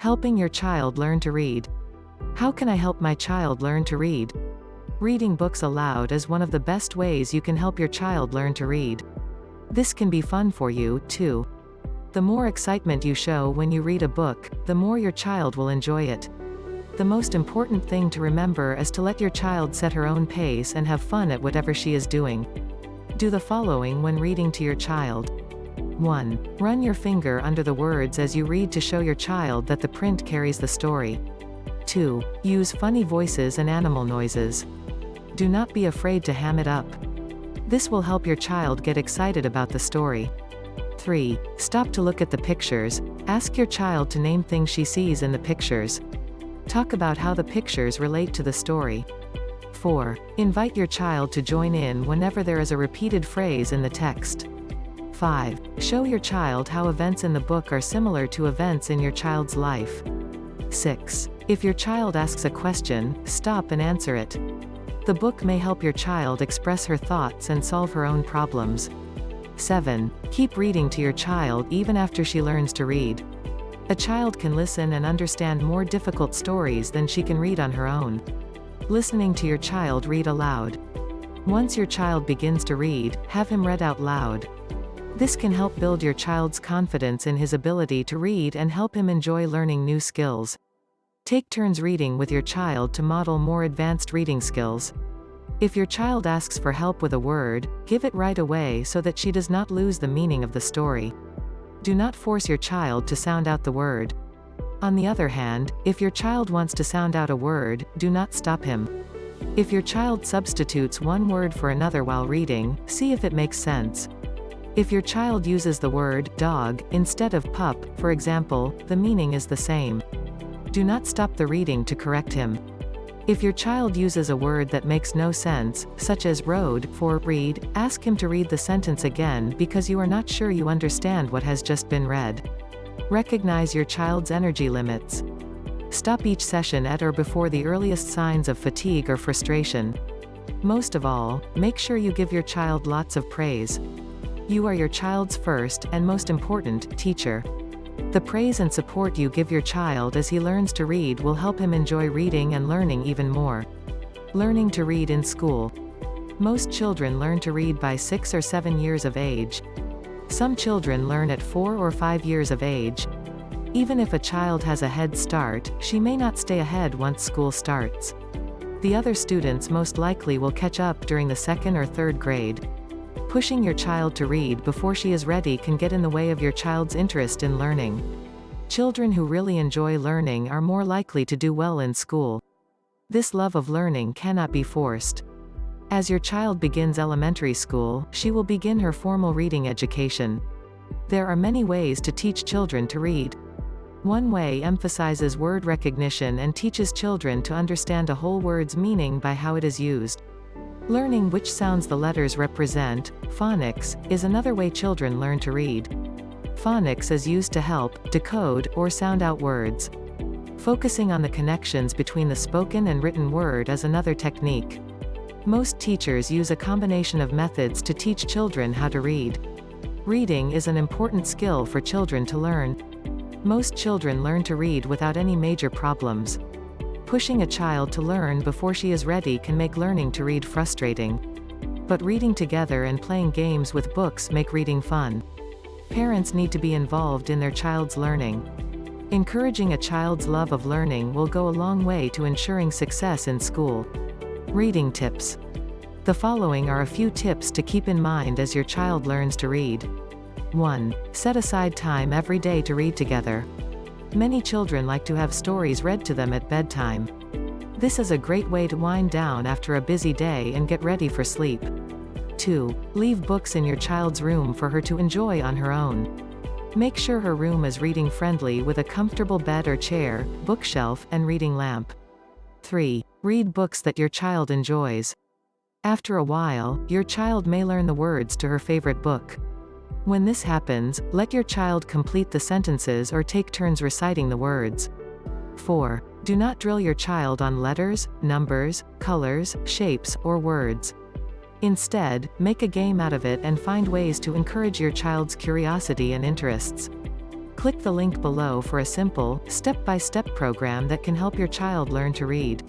Helping your child learn to read. How can I help my child learn to read? Reading books aloud is one of the best ways you can help your child learn to read. This can be fun for you, too. The more excitement you show when you read a book, the more your child will enjoy it. The most important thing to remember is to let your child set her own pace and have fun at whatever she is doing. Do the following when reading to your child. 1. Run your finger under the words as you read to show your child that the print carries the story. 2. Use funny voices and animal noises. Do not be afraid to ham it up. This will help your child get excited about the story. 3. Stop to look at the pictures. Ask your child to name things she sees in the pictures. Talk about how the pictures relate to the story. 4. Invite your child to join in whenever there is a repeated phrase in the text. 5. Show your child how events in the book are similar to events in your child's life. 6. If your child asks a question, stop and answer it. The book may help your child express her thoughts and solve her own problems. 7. Keep reading to your child even after she learns to read. A child can listen and understand more difficult stories than she can read on her own. Listening to your child read aloud. Once your child begins to read, have him read out loud. This can help build your child's confidence in his ability to read and help him enjoy learning new skills. Take turns reading with your child to model more advanced reading skills. If your child asks for help with a word, give it right away so that she does not lose the meaning of the story. Do not force your child to sound out the word. On the other hand, if your child wants to sound out a word, do not stop him. If your child substitutes one word for another while reading, see if it makes sense. If your child uses the word dog instead of pup, for example, the meaning is the same. Do not stop the reading to correct him. If your child uses a word that makes no sense, such as road for read, ask him to read the sentence again because you are not sure you understand what has just been read. Recognize your child's energy limits. Stop each session at or before the earliest signs of fatigue or frustration. Most of all, make sure you give your child lots of praise. You are your child's first, and most important, teacher. The praise and support you give your child as he learns to read will help him enjoy reading and learning even more. Learning to read in school. Most children learn to read by 6 or 7 years of age. Some children learn at 4 or 5 years of age. Even if a child has a head start, she may not stay ahead once school starts. The other students most likely will catch up during the 2nd or 3rd grade. Pushing your child to read before she is ready can get in the way of your child's interest in learning. Children who really enjoy learning are more likely to do well in school. This love of learning cannot be forced. As your child begins elementary school, she will begin her formal reading education. There are many ways to teach children to read. One way emphasizes word recognition and teaches children to understand a whole word's meaning by how it is used. Learning which sounds the letters represent, phonics, is another way children learn to read. Phonics is used to help decode or sound out words. Focusing on the connections between the spoken and written word is another technique. Most teachers use a combination of methods to teach children how to read. Reading is an important skill for children to learn. Most children learn to read without any major problems. Pushing a child to learn before she is ready can make learning to read frustrating. But reading together and playing games with books make reading fun. Parents need to be involved in their child's learning. Encouraging a child's love of learning will go a long way to ensuring success in school. Reading tips. The following are a few tips to keep in mind as your child learns to read. 1. Set aside time every day to read together. Many children like to have stories read to them at bedtime. This is a great way to wind down after a busy day and get ready for sleep. 2. Leave books in your child's room for her to enjoy on her own. Make sure her room is reading friendly with a comfortable bed or chair, bookshelf, and reading lamp. 3. Read books that your child enjoys. After a while, your child may learn the words to her favorite book. When this happens, let your child complete the sentences or take turns reciting the words. 4. Do not drill your child on letters, numbers, colors, shapes, or words. Instead, make a game out of it and find ways to encourage your child's curiosity and interests. Click the link below for a simple, step-by-step program that can help your child learn to read.